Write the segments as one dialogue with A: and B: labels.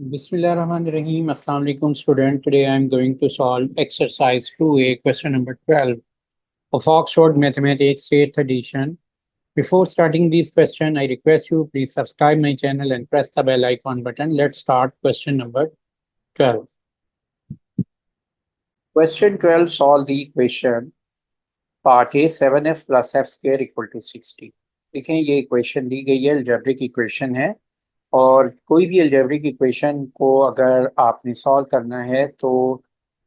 A: Bismillahirrahmanirrahim. Assalamu alaikum student. Today I am going to solve exercise 2A question number 12 of Oxford Mathematics 8th edition. Before starting this question, I request you please subscribe my channel and press the bell icon button. Let's start question number 12. Question 12, solve the equation part A 7f plus f square equal to 60. देखें ये equation दी गई है, algebraic equation है और कोई भी algebraic equation को अगर आपने सॉल्व करना है तो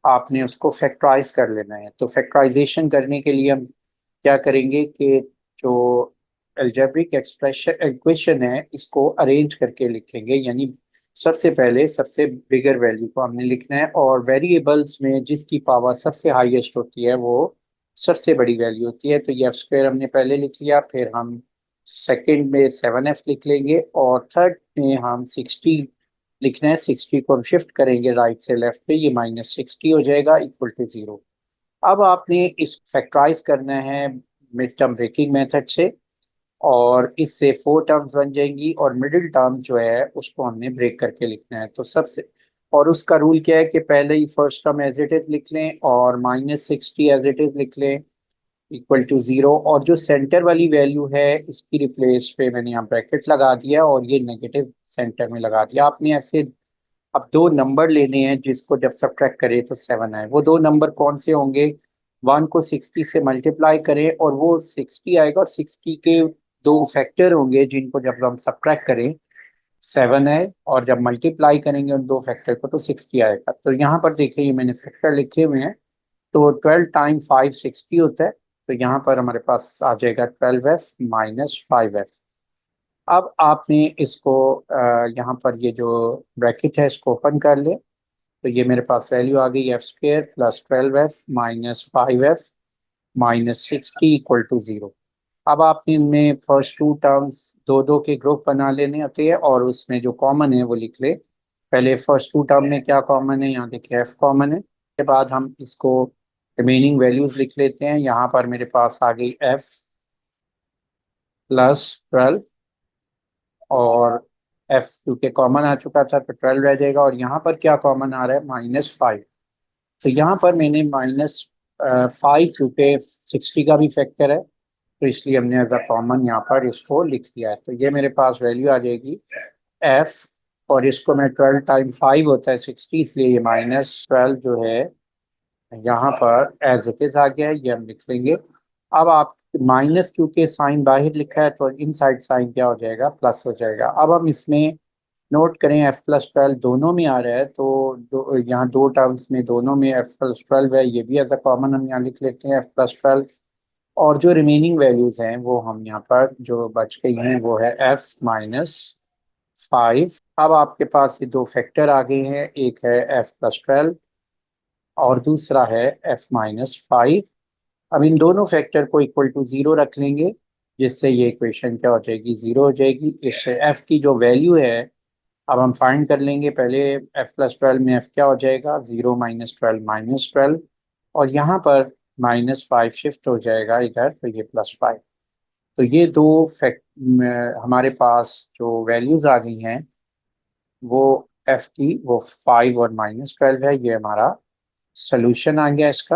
A: आपने उसको फैक्टराइज कर लेना है। तो फैक्टराइजेशन करने के लिए हम क्या करेंगे कि जो अलजेब्रिक एक्सप्रेशन इक्वेशन है इसको अरेंज करके लिखेंगे, यानी सबसे पहले सबसे बिगर वैल्यू को हमने लिखना है और वेरिएबल्स में जिसकी पावर सबसे हाईएस्ट होती है वो सबसे बड़ी वैल्यू होती है। तो ये एफ स्क्वायर हमने पहले लिख लिया, फिर हम सेकंड में 7f लिख लेंगे और थर्ड में हम 60 लिखना है। 60 को हम शिफ्ट करेंगे राइट से लेफ्ट पे, ये -60 हो जाएगा इक्वल टू 0। अब आपने इस फैक्टराइज करना है मिड टर्म ब्रेकिंग मेथड से और इससे 4 टर्म्स बन जाएंगी और मिडिल टर्म जो है उसको हमने ब्रेक करके लिखना है। तो सबसे और उसका रूल क्या है कि पहले ही first term as it is लिख लें और -60 एज इट इज लिख लें इक्वल टू 0, और जो सेंटर वाली वैल्यू है इसकी रिप्लेस पे मैंने यहाँ ब्रैकेट लगा दिया और ये नेगेटिव सेंटर में लगा दिया। आपने ऐसे अब दो नंबर लेने हैं जिसको जब सब्ट्रैक्ट करें तो 7 आए। वो दो नंबर कौन से होंगे? 1 को 60 से मल्टीप्लाई करें और वो 60 आएगा और 60 के दो फैक्टर होंगे जिनको जब हम सब्ट्रैक्ट करें 7 है, और जब मल्टीप्लाई करेंगे उन दो फैक्टर को तो 60 आएगा। तो यहाँ पर देखिए ये मैंने फैक्टर लिखे हुए हैं। तो 12 टाइम 5 60 होता है, तो यहाँ पर हमारे पास आ जाएगा 12f माइनस 5f। अब आपने इसको यहाँ पर ये जो ब्रैकेट है इसको ओपन कर ले, तो ये मेरे पास वैल्यू आ गई F square plus 12f minus 5f minus 60 equal to 0। अब आपने इनमें फर्स्ट टू टर्म्स दो दो के ग्रुप बना लेने होते हैं और उसमें जो कॉमन है वो लिख ले। पहले फर्स्ट टू टर्म में क्या कॉमन है, यहाँ देखिए एफ कॉमन है। के बाद हम इसको रिमेनिंग वैल्यूज लिख लेते हैं। यहाँ पर मेरे पास आ गई एफ प्लस 12 और एफ क्योंकि कॉमन आ चुका था तो 12 रह जाएगा, और यहाँ पर क्या कॉमन आ रहा है -5। तो यहाँ पर मैंने -5 क्योंकि 60 का भी फैक्टर है तो इसलिए हमने एज अ कॉमन यहाँ पर इसको लिख दिया है। तो ये मेरे पास वैल्यू आ जाएगी एफ, और इसको मैं 12 टाइम 5 होता है 60, इसलिए ये -12 जो है यहाँ पर एज इट इज आ गया है, ये हम लिख लेंगे। अब आप माइनस क्योंकि साइन बाहर लिखा है तो इन साइड साइन क्या हो जाएगा, प्लस हो जाएगा। अब हम इसमें नोट करें एफ प्लस 12 दोनों में आ रहा है तो यहाँ दो टर्म्स में दोनों में एफ प्लस 12 है, ये भी एज अ कॉमन हम यहाँ लिख लेते हैं एफ प्लस 12। और जो रिमेनिंग वैल्यूज हैं वो हम यहाँ पर जो बच गई हैं वो है एफ माइनस 5। अब आपके पास ये दो फैक्टर आ गए हैं, एक है एफ प्लस 12 और दूसरा है एफ माइनस 5। अब इन दोनों फैक्टर को इक्वल टू 0 रख लेंगे जिससे ये इक्वेशन क्या हो जाएगी, 0 हो जाएगी। इससे एफ की जो वैल्यू है अब हम फाइंड कर लेंगे। पहले एफ प्लस 12 में एफ क्या हो जाएगा, 0 -12 -12, और यहाँ पर -5 शिफ्ट हो जाएगा इधर तो ये +5। तो ये दो फैक्ट हमारे पास जो वैल्यूज आ गई हैं वो एफ की वो 5 और -12 है। ये हमारा सोल्यूशन आ गया इसका।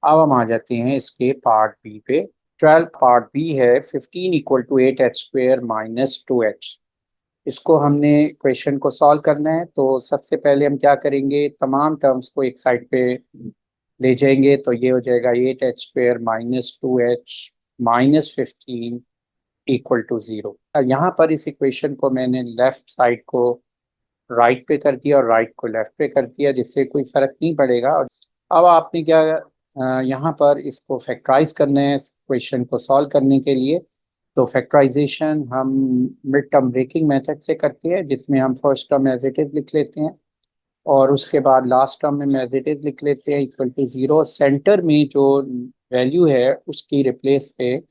A: अब हम आ जाते हैं इसके पार्ट बी पे। 12 पार्ट बी है 15 इक्वल टू 8h² -2h। इसको हमने क्वेश्चन को सॉल्व करना है तो सबसे पहले हम क्या करेंगे, तमाम टर्म्स को एक साइड पे ले जाएंगे। तो ये हो जाएगा 8h² -2h -15 इक्वल टू 0। अब यहाँ पर इस इक्वेशन को मैंने लेफ्ट साइड को राइट पे कर दिया और राइट को लेफ्ट पे कर दिया, जिससे कोई फर्क नहीं पड़ेगा। अब आपने क्या यहाँ पर इसको फैक्टराइज करना है क्वेश्चन को सॉल्व करने के लिए। तो फैक्टराइजेशन हम मिड टर्म ब्रेकिंग मेथड से करते हैं जिसमें हम first term as it is लिख लेते हैं और उसके बाद लास्ट टर्म में एज इट इज लिख लेते हैं इक्वल टू 0। सेंटर में जो वैल्यू है उसकी रिप्लेस पे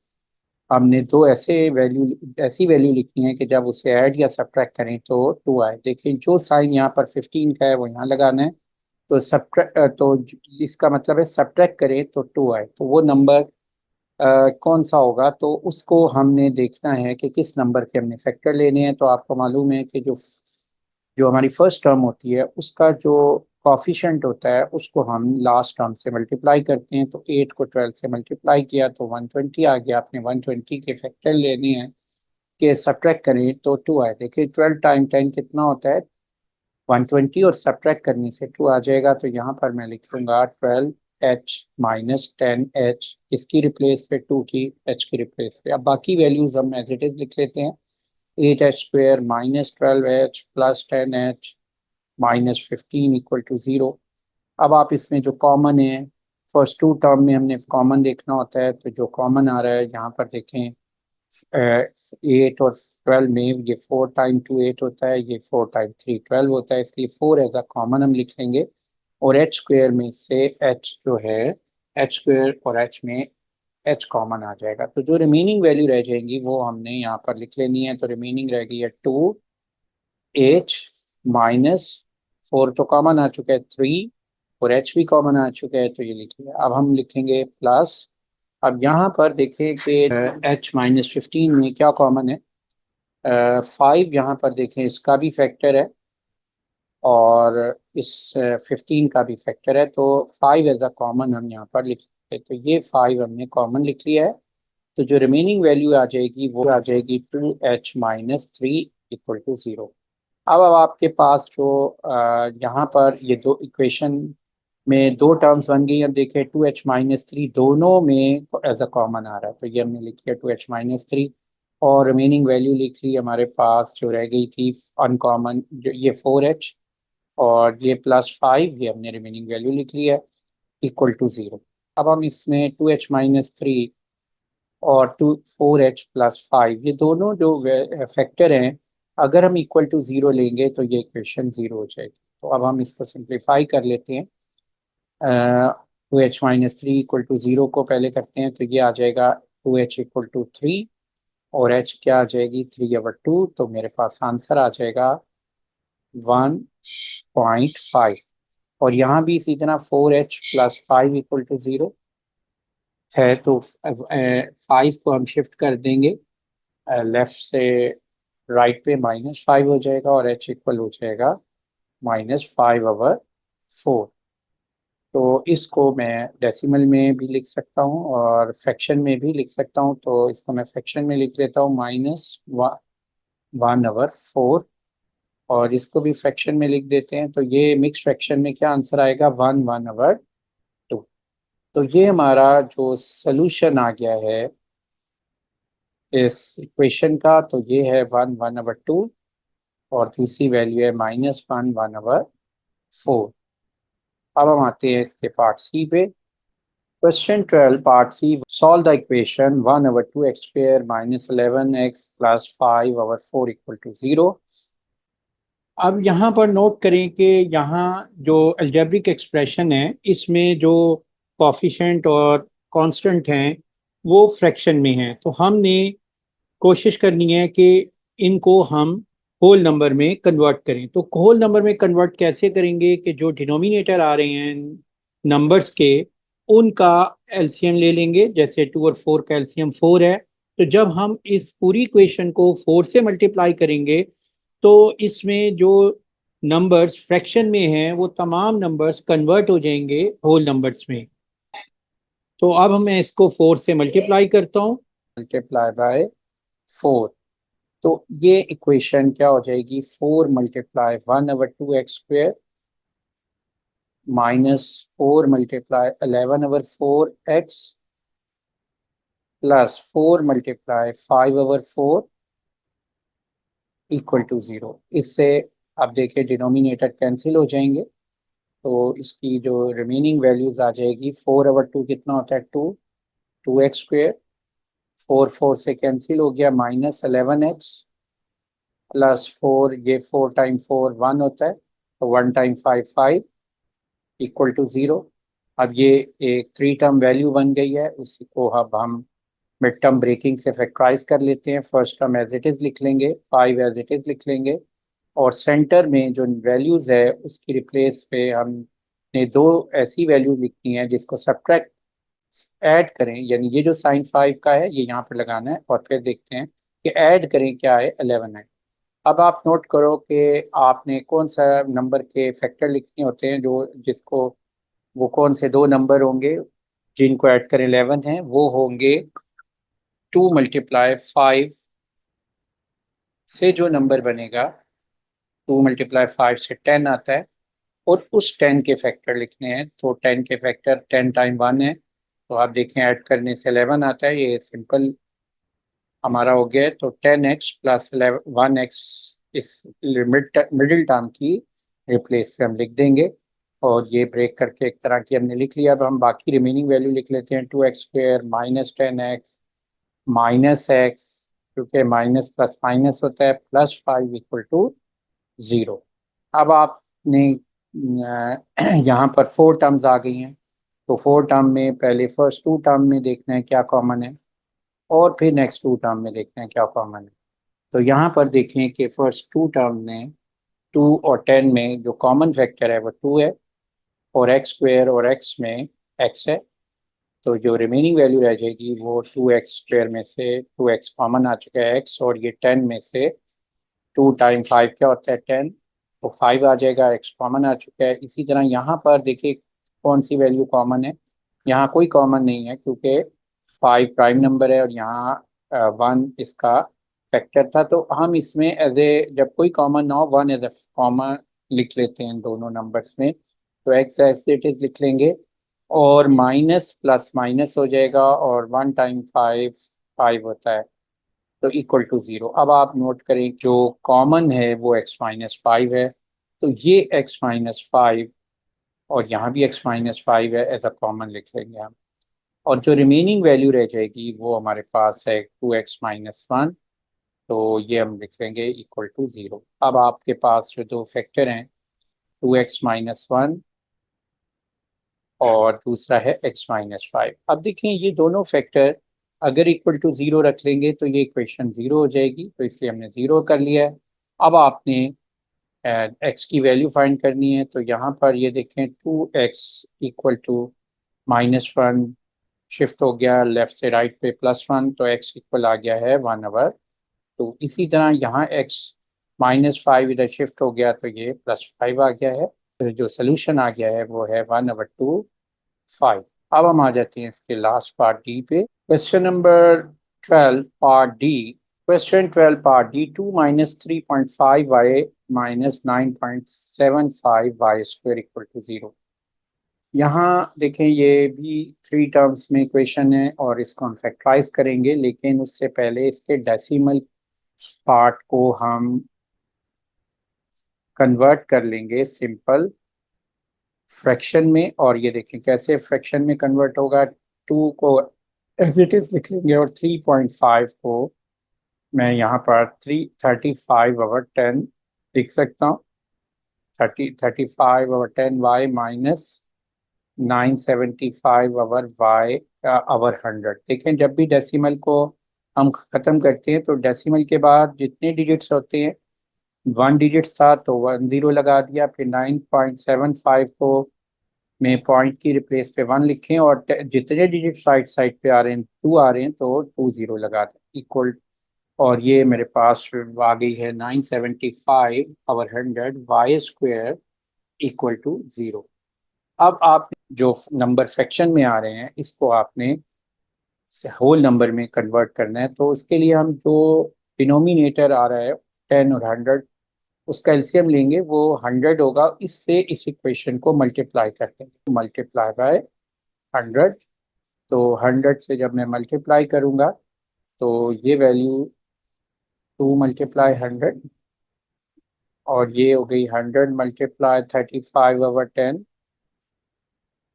A: हमने दो ऐसी वैल्यू लिखनी है कि जब उसे ऐड या सब्ट्रैक्ट करें तो 2 आए। देखिए जो साइन यहाँ पर 15 का है वो यहाँ लगाना है, तो इसका मतलब है सब्ट्रैक्ट करें तो 2 आए। तो वो नंबर कौन सा होगा, तो उसको हमने देखना है कि किस नंबर के हमने फैक्टर लेने हैं। तो आपको मालूम है कि जो जो हमारी फर्स्ट टर्म होती है उसका जो कॉफिशेंट होता है उसको हम लास्ट टर्म से मल्टीप्लाई करते हैं। तो 8 को 12 से मल्टीप्लाई किया तो 120 आ गया। आपने 120 के फैक्टर लेने हैं के सब्ट्रैक्ट करें तो 2 आए। देखिए 12 टाइम 10 कितना होता है 120, और सब्ट्रैक्ट करने से 2 आ जाएगा। तो यहाँ पर मैं लिख लूंगा 12h-10h, इसकी रिप्लेस पे 2 की, h की रिप्लेस पे। अब बाकी वैल्यूज हम एज इट इज लिख लेते हैं। 8h² minus 12h plus 10h minus 15 equal to 0। अब आप इसमें जो कॉमन है, फर्स्ट टू टर्म में हमने कॉमन देखना होता है, तो जो कॉमन आ रहा है यहाँ पर देखें 8 और 12 में, ये 4 टाइम 2 8 होता है, ये 4 टाइम 3 12 होता है, इसलिए 4 एज अ कॉमन हम लिख लेंगे। और एच स्क्वेयर में से एच जो है, एच स्क्वेयर और एच में एच कॉमन आ जाएगा। तो जो रिमेनिंग वैल्यू रह जाएंगी वो हमने यहाँ पर लिख लेनी है। तो रिमेनिंग रहेगी 2h माइनस 4 तो कॉमन आ चुका है 3, और एच भी कॉमन आ चुका है, तो ये लिखिए। अब हम लिखेंगे प्लस। अब यहाँ पर देखें कि h-15 में क्या कॉमन है, 5 यहाँ पर देखें इसका भी फैक्टर है और इस 15 का भी फैक्टर है। तो 5 एज अ कॉमन हम यहाँ पर लिख सकते हैं। तो ये 5 हमने कॉमन लिख लिया है। तो जो रिमेनिंग वैल्यू आ जाएगी वो आ जाएगी 2h-3 इक्वल टू 0। अब आपके पास जो यहाँ पर ये दो इक्वेशन में दो टर्म्स बन गई। अब देखिए 2h-3 दोनों में एज अ कॉमन आ रहा है, तो ये हमने लिख लिया 2h-3, और रिमेनिंग वैल्यू लिख ली हमारे पास जो रह गई थी अनकॉमन, जो ये 4h और ये +5, ये हमने रिमेनिंग वैल्यू लिख ली है इक्वल टू 0। अब हम इसमें 2h-3 और 4h+5 ये दोनों जो फैक्टर हैं, अगर हम इक्वल टू 0 लेंगे तो ये इक्वेशन 0 हो जाएगी। तो अब हम इसको सिंप्लीफाई कर लेते हैं। 2h-3 इक्वल टू 0 को पहले करते हैं, तो ये आ जाएगा 2h इक्वल टू 3, और h क्या आ जाएगी 3/2। तो मेरे पास आंसर आ जाएगा 1.5। और यहाँ भी इसी तरह 4h+5 इक्वल टू 0 है, तो 5 को हम शिफ्ट कर देंगे लेफ्ट से राइट पे, -5 हो जाएगा, और h इक्वल हो जाएगा -5/4। तो इसको मैं डेसिमल में भी लिख सकता हूँ और फ्रैक्शन में भी लिख सकता हूँ। तो इसको मैं फ्रैक्शन में लिख लेता हूँ -1/4, और इसको भी फ्रैक्शन में लिख देते हैं। तो ये मिक्स फ्रैक्शन में क्या आंसर आएगा 1/2। तो ये हमारा जो सलूशन आ गया है इस इक्वेशन का, तो ये है 1/2, और दूसरी वैल्यू है -1/4। अब हम आते हैं इसके पार्ट सी पे। Question 12 part C, solve the equation 1/2x² -11x plus 5/4 equal to 0। अब यहाँ पर नोट करें कि यहाँ जो अलजेब्रिक एक्सप्रेशन है इसमें जो कॉफिशेंट और कांस्टेंट हैं वो फ्रैक्शन में हैं। तो हमने कोशिश करनी है कि इनको हम होल नंबर में कन्वर्ट करें। तो होल नंबर में कन्वर्ट कैसे करेंगे कि जो डिनोमिनेटर आ रहे हैं नंबर्स के, उनका एलसीएम ले लेंगे। जैसे 2 और 4 का एलसीएम 4 है, तो जब हम इस पूरी इक्वेशन को 4 से मल्टीप्लाई करेंगे तो इसमें जो नंबर्स फ्रैक्शन में हैं वो तमाम नंबर्स कन्वर्ट हो जाएंगे होल नंबर्स में। तो अब मैं इसको 4 से मल्टीप्लाई करता हूँ, मल्टीप्लाई बाय 4। तो ये इक्वेशन क्या हो जाएगी 4 multiply 1/2x² -4 multiply 11/4x plus 4 multiply 5/4 equal to 0। इससे आप देखिए डिनोमिनेटर कैंसिल हो जाएंगे, तो इसकी जो रिमेनिंग वैल्यूज आ जाएगी 4/2 कितना होता है 2, 2x², 4 4 से कैंसिल हो गया, -11x प्लस 4, ये 4 टाइम 4 1 होता है, तो 1 टाइम 5 5 इक्वल टू 0। अब ये एक 3 टर्म वैल्यू बन गई है, उसी को अब हम मिड टर्म ब्रेकिंग से फैक्टराइज कर लेते हैं। First term as it is लिख लेंगे, 5 एज इट इज लिख लेंगे, और सेंटर में जो वैल्यूज है उसकी रिप्लेस पे हमने दो ऐसी वैल्यू लिखनी है जिसको सब्ट्रैक्ट ऐड करें, यानी ये जो साइन 5 का है ये यहाँ पर लगाना है, और फिर देखते हैं कि ऐड करें क्या है 11 है। अब आप नोट करो कि आपने कौन सा नंबर के फैक्टर लिखने होते हैं, जो जिसको वो कौन से दो नंबर होंगे जिनको ऐड करें 11 है, वो होंगे 2 × 5 से जो नंबर बनेगा, 2 × 5 से 10 आता है, और उस 10 के फैक्टर लिखने हैं। तो 10 के फैक्टर 10 टाइम 1 है, तो आप देखें ऐड करने से 11 आता है। ये सिंपल हमारा हो गया है। तो 10x प्लस 1x इस मिडिल टर्म की रिप्लेस पे हम लिख देंगे, और ये ब्रेक करके एक तरह की हमने लिख लिया। अब हम बाकी रिमेनिंग वैल्यू लिख लेते हैं। 2x² minus 10x minus x, क्योंकि माइनस प्लस माइनस होता है, +5 = 0। अब आपने यहाँ पर 4 टर्म्स आ गई हैं, तो 4 टर्म में पहले फर्स्ट 2 टर्म में देखना है क्या कॉमन है, और फिर नेक्स्ट 2 टर्म में देखना है क्या कॉमन है। तो यहाँ पर देखें कि फर्स्ट 2 टर्म में 2 और 10 में जो कॉमन फैक्टर है वो 2 है, और x² और x में x है। तो जो रिमेनिंग वैल्यू रह जाएगी वो 2x² में से 2x कॉमन आ चुका है x, और ये 10 में से 2 × 5 क्या होता है 10, तो 5 आ जाएगा, x कॉमन आ चुका है। इसी तरह यहाँ पर देखिए कौन सी वैल्यू कॉमन है। यहाँ कोई कॉमन नहीं है, क्योंकि 5 प्राइम नंबर है और यहाँ 1 इसका फैक्टर था। तो हम इसमें एज ए, जब कोई कॉमन ना हो, 1 एज ए कॉमन लिख लेते हैं दोनों नंबर्स में। तो एक्स एज इट इज लिख लेंगे, और माइनस प्लस माइनस हो जाएगा, और 1 × 5 5 होता है, तो =0। अब आप नोट करें जो कॉमन है वो x−5 है, तो ये x−5, और यहाँ भी x−5 है, एज अ कॉमन लिख लेंगे हम। और जो रिमेनिंग वैल्यू रह जाएगी वो हमारे पास है 2x−1, तो ये हम लिख लेंगे =0। अब आपके पास जो दो फैक्टर हैं, 2x−1 और दूसरा है x−5। अब देखें ये दोनों फैक्टर अगर =0 रख लेंगे तो ये इक्वेशन 0 हो जाएगी, तो इसलिए हमने 0 कर लिया है। अब आपने x की वैल्यू फाइंड करनी है, तो यहाँ पर ये देखें 2x =−1 शिफ्ट हो गया लेफ्ट से राइट पे +1, तो x इक्वल आ गया है 1/2। तो इसी तरह यहाँ x -5 इधर शिफ्ट हो गया, तो ये +5 आ गया है। तो जो सोल्यूशन आ गया है वो है 1/2 5। अब हम आ जाते हैं इसके लास्ट पार्ट डी पे। Question number 12 part D. Question 12 part D, 2 - 3.5y -9.75y² = 0। यहाँ देखें ये भी 3 टर्म्स में इक्वेशन है, और इसको हम फैक्टराइज करेंगे, लेकिन उससे पहले इसके डेसिमल पार्ट को हम कन्वर्ट कर लेंगे सिंपल फ्रैक्शन में। और ये देखें कैसे फ्रैक्शन में कन्वर्ट होगा। 2 को एज इट इज लिख लेंगे, और 3.5 को मैं यहाँ पर 35/10 लिख सकता हूँ। 35/10 y -975/y/100। देखें जब भी डेसिमल को हम ख़त्म करते हैं, तो डेसिमल के बाद जितने डिजिट्स होते हैं, 1 डिजिट्स था तो 10 लगा दिया, फिर 9.75 को में पॉइंट की रिप्लेस पे 1 लिखें, और जितने डिजिट राइट साइड पे आ रहे हैं 2 आ रहे हैं, तो 20 लगा दें इक्वल। और ये मेरे पास आ गई है 975/100 y² = 0। अब आप जो नंबर फ्रैक्शन में आ रहे हैं इसको आपने होल नंबर में कन्वर्ट करना है। तो उसके लिए हम जो डिनोमिनेटर आ रहा है 10 और 100, उसका एलसीएम लेंगे, वो 100 होगा। इससे इस इक्वेशन को मल्टीप्लाई कर देंगे, ×100। तो 100 से जब मैं मल्टीप्लाई करूंगा, तो ये वैल्यू 2 × 100, और ये हो गई 100 × 35/10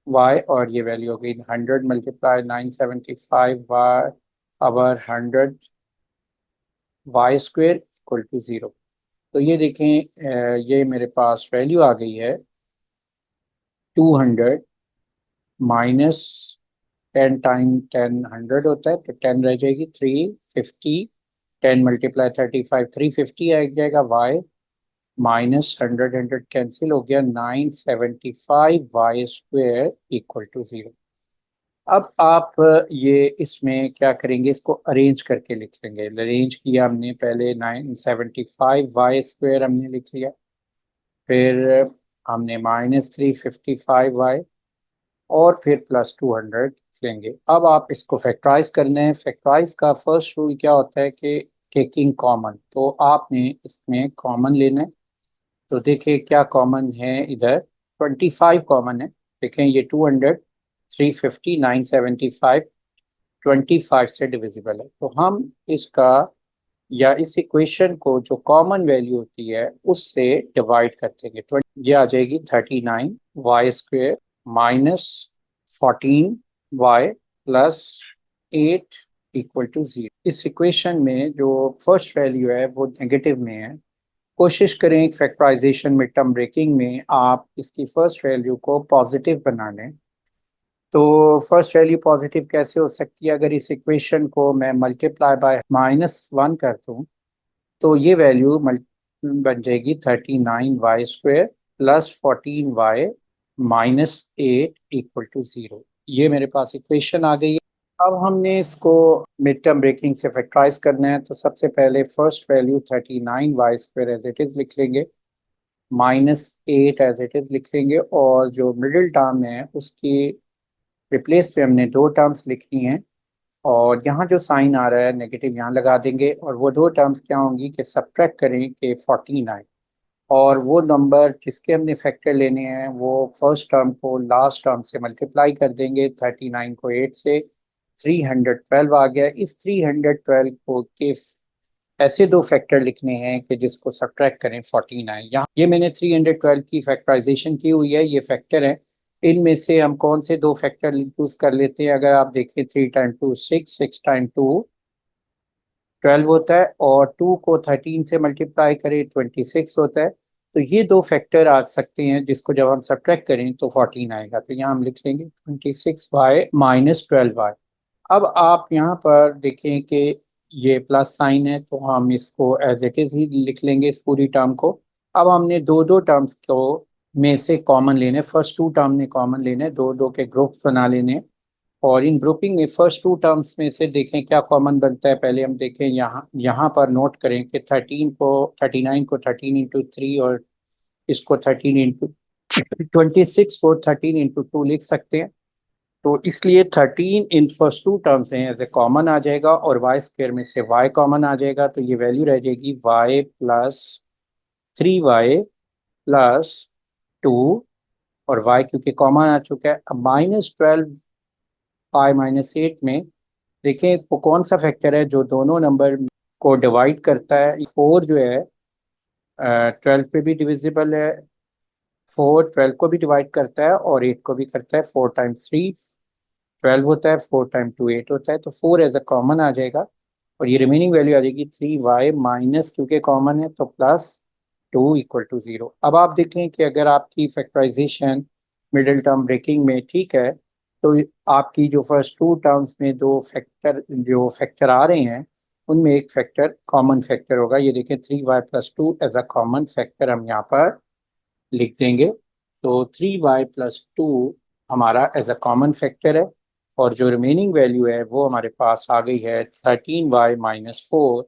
A: y, और ये वैल्यू हो गई 100 × 975/100 y² = 0। तो ये देखें ये मेरे पास वैल्यू आ गई है 200 माइनस 10 टाइम 10 100 होता है, तो 10 रह जाएगी 350। 10 × 35 350 आ जाएगा। y -100 100 कैंसिल हो गया, 975 y² = 0। अब आप ये इसमें क्या करेंगे, इसको अरेंज करके लिख लेंगे। अरेंज किया हमने, पहले 975 y² हमने लिख लिया, फिर हमने -355 y, और फिर +200 लेंगे। अब आप इसको फैक्टराइज करना है। फैक्टराइज का फर्स्ट रूल क्या होता है कि टेकिंग कॉमन, तो आपने इसमें कॉमन लेना है। तो देखिए क्या कॉमन है इधर, 25 कॉमन है। देखें ये 200, 350, 975 25 से डिविजिबल है, तो हम इसका या इस इक्वेशन को जो कॉमन वैल्यू होती है उससे डिवाइड कर देंगे। 20 ये आ जाएगी 39 y² -14 y +8 = 0। इस इक्वेशन में जो फर्स्ट वैल्यू है वो नेगेटिव में है। कोशिश करें एक फैक्टराइजेशन मिड टर्म ब्रेकिंग में आप इसकी फर्स्ट वैल्यू को पॉजिटिव बना लें। तो फर्स्ट वैल्यू पॉजिटिव कैसे हो सकती है, अगर इस इक्वेशन को मैं मल्टीप्लाई बाय -1 कर दूं तो ये वैल्यू बन जाएगी 39 y² +14 y -8 = 0। ये मेरे पास इक्वेशन आ गई है। अब हमने इसको मिड टर्म ब्रेकिंग से फैक्टराइज करना है, तो सबसे पहले first value 39 y² as it is लिख लेंगे, -8 एज इट इज लिख लेंगे, और जो मिडिल टर्म है उसकी रिप्लेस पे हमने दो टर्म्स लिखनी है, और यहाँ जो साइन आ रहा है नेगेटिव यहाँ लगा देंगे। और वो दो टर्म्स क्या होंगी कि सब्ट्रैक्ट करें कि 49, और वो नंबर जिसके हमने फैक्टर लेने हैं वो फर्स्ट टर्म को लास्ट टर्म से मल्टीप्लाई कर देंगे। 39 को 8 से 312 आ गया। इस 312 को के ऐसे दो फैक्टर लिखने हैं कि जिसको सब्ट्रैक्ट करें 49। यहाँ ये मैंने 312 की फैक्टराइजेशन की हुई है, ये फैक्टर है। इनमें से हम कौन से दो फैक्टर यूज कर लेते हैं, अगर आप देखें 3 टाइम 2 6, 6 टाइम 2 12 होता है, और 2 को 13 से मल्टीप्लाई करें 26 होता है। तो ये दो फैक्टर आ सकते हैं जिसको जब हम सब्ट्रैक्ट करें तो 14 आएगा। तो यहाँ हम लिख लेंगे 26y -12y। अब आप यहाँ पर देखें कि ये प्लस साइन है, तो हम इसको एज इट इज ही लिख लेंगे इस पूरी टर्म को। अब हमने दो दो टर्म्स को में से कॉमन लेने, फर्स्ट टू टर्म में कॉमन लेने, दो दो के ग्रुप्स बना लेने। और इन ग्रुपिंग में फर्स्ट टू टर्म्स में से देखें क्या कॉमन बनता है। पहले हम देखें, यहाँ यहाँ पर नोट करें कि 39 को 13 × 3, और इसको 26 को 13 × 2 लिख सकते हैं। तो इसलिए 13 इन फर्स्ट टू टर्म्स हैं एज ए कॉमन आ जाएगा, और y² में से y कॉमन आ जाएगा, तो ये वैल्यू रह जाएगी y +3y +2, और y क्योंकि कॉमन आ चुका है। अब -12y -8 में देखें वो कौन सा फैक्टर है जो दोनों नंबर को डिवाइड करता है। 4 जो है 12 पे भी डिविजिबल है, 4 12 को भी डिवाइड करता है और 8 को भी करता है। 4 टाइम्स 3 12 होता है, 4 टाइम 2 8 होता है, तो 4 एज अ कॉमन आ जाएगा। और ये रिमेनिंग वैल्यू आ जाएगी 3y माइनस, क्योंकि कॉमन है तो +2 = 0। अब आप देखें कि अगर आपकी फैक्टराइजेशन मिडिल टर्म ब्रेकिंग में ठीक है, तो आपकी जो फर्स्ट टू टर्म्स में दो फैक्टर जो फैक्टर आ रहे हैं उनमें एक फैक्टर कॉमन फैक्टर होगा। ये देखें 3y +2 as a common factor हम यहाँ पर लिख देंगे। तो 3y +2 हमारा एज अ कॉमन फैक्टर है, और जो रिमेनिंग वैल्यू है वो हमारे पास आ गई है 13y -4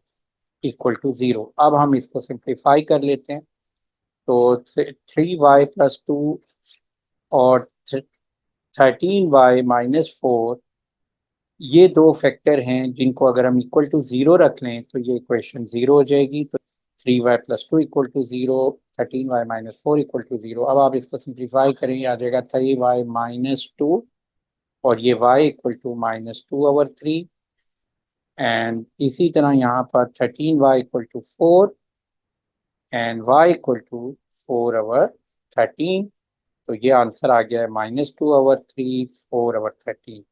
A: = 0। अब हम इसको सिंप्लीफाई कर लेते हैं। तो 3y +2 और 13y -4 ये दो फैक्टर हैं जिनको अगर हम =0 रख लें तो ये इक्वेशन 0 हो जाएगी। तो 3y +2 = 0, 13y -4 = 0। अब आप इसको सिंप्लीफाई करें, आ जाएगा 3y -2, और ये y = -2/3। एंड इसी तरह यहाँ पर 13y = 4 एंड y = 4/13। तो ये आंसर आ गया है -2/3, 4/13।